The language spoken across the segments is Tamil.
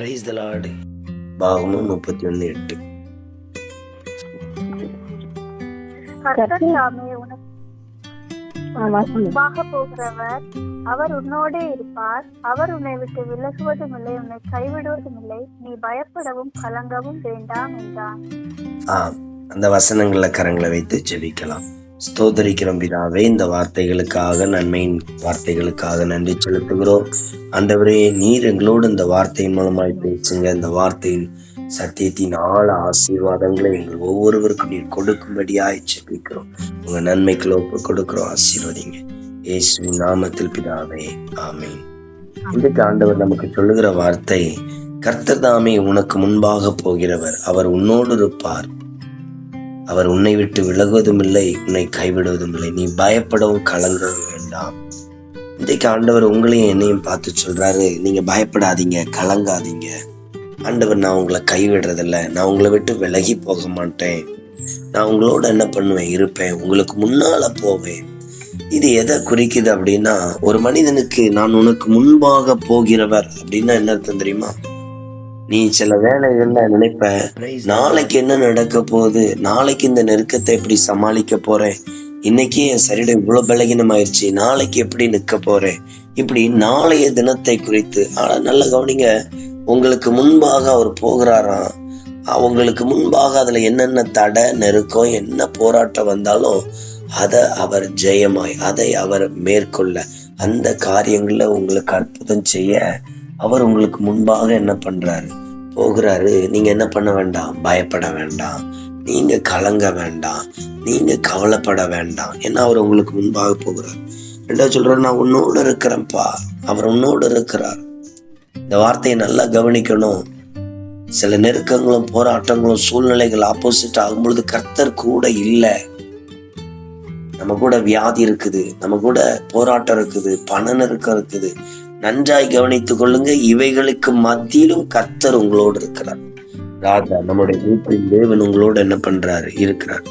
Praise the Lord. பாகமும் 31:8. கர்த்தர் தாமே உனக்கு முன்பாக போகிறவர், அவர் உன்னோடே இருப்பார். அவர் உன்னை விட்டு விலகுவதும் இல்லை, உன்னை கைவிடுவதும் இல்லை. நீ பயப்படவும் கலங்கவும் வேண்டாம் என்றான். அந்த வசனங்கள கரங்களை வைத்து ஜெபிக்கலாம். ஸ்தோத்திரிக்கிறோம் பிதாவே, இந்த வார்த்தைகளுக்காக, நன்மையின் வார்த்தைகளுக்காக நன்றி செலுத்துகிறோம். ஆண்டவரே, நீர் எங்களோடு இந்த வார்த்தையின் மூலமாய் பேசுங்க. இந்த வார்த்தையின் சத்தியத்தின் ஆழ ஆசீர்வாதங்களை எங்கள் ஒவ்வொருவருக்கும் நீர் கொடுக்கும்படியாய் ஜெபிக்கிறோம். உங்க நன்மைக்குள்ள ஒப்பு கொடுக்கிறோம். ஆசீர்வதிங்க இயேசுவின் நாமத்தில் பிதாவே, ஆமென். இன்றைக்கு ஆண்டவர் நமக்கு சொல்லுகிற வார்த்தை, கர்த்தர் தாமே உனக்கு முன்பாக போகிறவர், அவர் உன்னோடு இருப்பார். அவர் உன்னை விட்டு விலகுவதும் இல்லை, உன்னை கைவிடுவதும் இல்லை. நீ பயப்படவும் கலங்கவும் வேண்டாம். இன்றைக்கு ஆண்டவர் உங்களையும் என்னையும் பார்த்து சொல்றாரு, நீங்க பயப்படாதீங்க, கலங்காதீங்க. ஆண்டவர், நான் உங்களை கைவிடுறதில்ல, நான் உங்களை விட்டு விலகி போக மாட்டேன். நான் உங்களோட என்ன பண்ணுவேன், இருப்பேன், உங்களுக்கு முன்னால போவேன். இது எதை குறிக்குது அப்படின்னா, ஒரு மனிதனுக்கு நான் உனக்கு முன்பாக போகிறவர் அப்படின்னா என்ன அர்த்தம் தெரியுமா? நீ சில வேலைகள்ல நினைப்ப, நாளைக்கு என்ன நடக்க போகுது, நாளைக்கு இந்த நெருக்கத்தை எப்படி சமாளிக்க போறேன், இன்னைக்கே என் சரீரம் இவ்வளவு பலகீனம் ஆயிடுச்சு, நாளைக்கு எப்படி நிக்க போறேன், இப்படி நாளைய தினத்தை குறித்து. ஆனா நல்ல கவனிங்க, உங்களுக்கு முன்பாக அவர் போகிறாராம். அவங்களுக்கு முன்பாக அதுல என்னென்ன தடை நெருக்கம் என்ன போராட்டம் வந்தாலும் அதை அவர் ஜெயமாய், அதை அவர் மேற்கொள்ள, அந்த காரியங்கள்ல உங்களுக்கு அற்புதம் செய்ய அவர் உங்களுக்கு முன்பாக என்ன பண்றாரு, போகிறாரு. நீங்க என்ன பண்ண வேண்டாம், பயப்பட வேண்டாம், நீங்க கலங்க வேண்டாம், நீங்க கவலைப்பட வேண்டாம். ஏன்னா அவர் உங்களுக்கு முன்பாக போகிறார். ரெண்டாவது சொல்றாரு, நான் உன்னோடு இருக்கிறேன்ப்பா, அவர் உன்னோடு இருக்கிறார். இந்த வார்த்தையை நல்லா கவனிக்கணும். சில நெருக்கங்களும் போராட்டங்களும் சூழ்நிலைகள் ஆப்போசிட் ஆகும்பொழுது கர்த்தர் கூட இல்லை. நம்ம கூட வியாதி இருக்குது, நம்ம கூட போராட்டம் இருக்குது, பண நெருக்கம் இருக்குது. நன்றாய் கவனித்துக் கொள்ளுங்க, இவைகளுக்கு மத்தியிலும் கர்த்தர் உங்களோடு இருக்கிறார். ராஜா, நம்முடைய வீட்டில் தேவன் உங்களோடு என்ன பண்றாரு, இருக்கிறார்.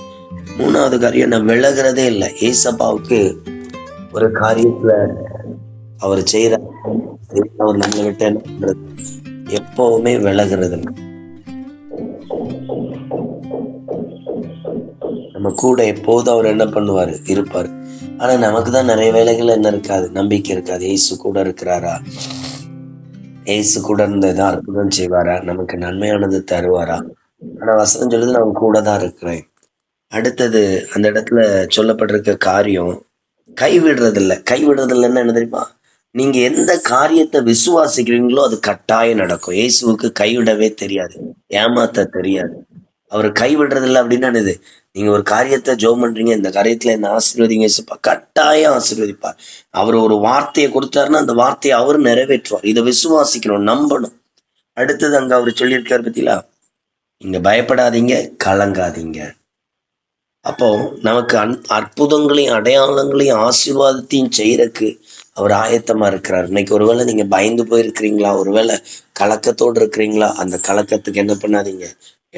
மூணாவது காரியம், நான் விலகிறதே இல்லை. ஏசப்பாவுக்கு ஒரு காரியத்துல அவர் செய்யற, அவர் நம்மளை விட்டு என்ன பண்றது, எப்பவுமே விலகிறது இல்லை. நம்ம கூட எப்போதும் அவர் என்ன பண்ணுவாரு, இருப்பாரு. ஆனா நமக்கு தான் நிறைய வேலைகள் என்ன இருக்காது, நம்பிக்கை இருக்காது. ஏசு கூட இருக்கிறாரா, ஏசு கூட இருந்ததா அற்புதம் செய்வாரா, நமக்கு நன்மையானது தருவாரா? ஆனா வசனம் சொல்லுது, நான் கூட தான் இருக்கிறேன். அடுத்தது அந்த இடத்துல சொல்லப்பட்டிருக்க காரியம், கைவிடுறதில்ல. கைவிடுறதில்லைன்னா என்ன தெரியுமா? நீங்க எந்த காரியத்தை விசுவாசிக்கிறீங்களோ அது கட்டாயம் நடக்கும். இயேசுவுக்கு கைவிடவே தெரியாது, ஏமாத்த தெரியாது. அவர் கைவிடுறதில்லை அப்படின்னா என்னது? நீங்க ஒரு காரியத்தை ஜெபம் பண்றீங்க, இந்த காரியத்துல என்ன ஆசீர்வதிங்க, கட்டாயம் ஆசீர்வதிப்பார். அவர் ஒரு வார்த்தையை கொடுத்தாருன்னா அந்த வார்த்தையை அவர் நிறைவேற்றுவார். இதை விசுவாசிக்கணும், நம்பணும். அடுத்தது அங்க அவர் சொல்லியிருக்காரு பத்திலா, நீங்க பயப்படாதீங்க, கலங்காதீங்க. அப்போ நமக்கு அற்புதங்களையும் அடையாளங்களையும் ஆசீர்வாதத்தையும் செய்யறதுக்கு அவர் ஆயத்தமா இருக்கிறார். இன்னைக்கு ஒருவேளை நீங்க பயந்து போயிருக்கிறீங்களா, ஒருவேளை கலக்கத்தோடு இருக்கிறீங்களா, அந்த கலக்கத்துக்கு என்ன பண்ணாதீங்க,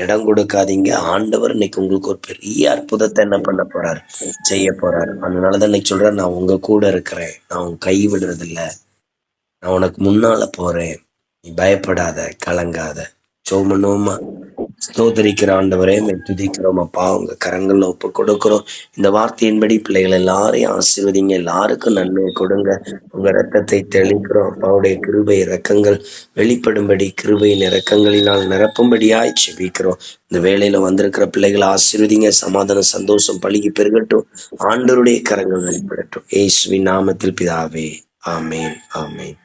இடம் கொடுக்காதீங்க. ஆண்டவர் இன்னைக்கு உங்களுக்கு ஒரு பெரிய அற்புதத்தை என்ன பண்ண போறாரு, செய்ய போறாரு. அதனாலதான் இன்னைக்கு சொல்றேன், நான் உங்க கூட இருக்கிறேன், நான் உங்க கை விடுறது இல்ல, நான் உனக்கு முன்னால போறேன், நீ பயப்படாத, கலங்காத. ஜெபம் பண்ணுவோமா? ஸ்தோத்திரிக்கிற ஆண்டவரே, துதிக்கிறோம் அப்பா, உங்க கரங்கள்ல ஒப்பு கொடுக்கிறோம். இந்த வார்த்தையின்படி பிள்ளைகள் எல்லாரையும் ஆசீர்வதிங்க, எல்லாருக்கும் நன்மையை கொடுங்க. உங்க இரத்தத்தை தெளிக்கிறோம். அப்பாவுடைய கிருபை இரக்கங்கள் வெளிப்படும்படி, கிருபையின் இரக்கங்களினால் நிரப்பும்படியாய் ஜெபிக்கிறோம். இந்த வேளையில வந்திருக்கிற பிள்ளைகளை ஆசீர்வதிங்க. சமாதான சந்தோஷம் பழுகி பெருகட்டும். ஆண்டவருடைய கரங்கள் வெளிப்படட்டும். இயேசுவின் நாமத்தில் பிதாவே, ஆமென், ஆமென்.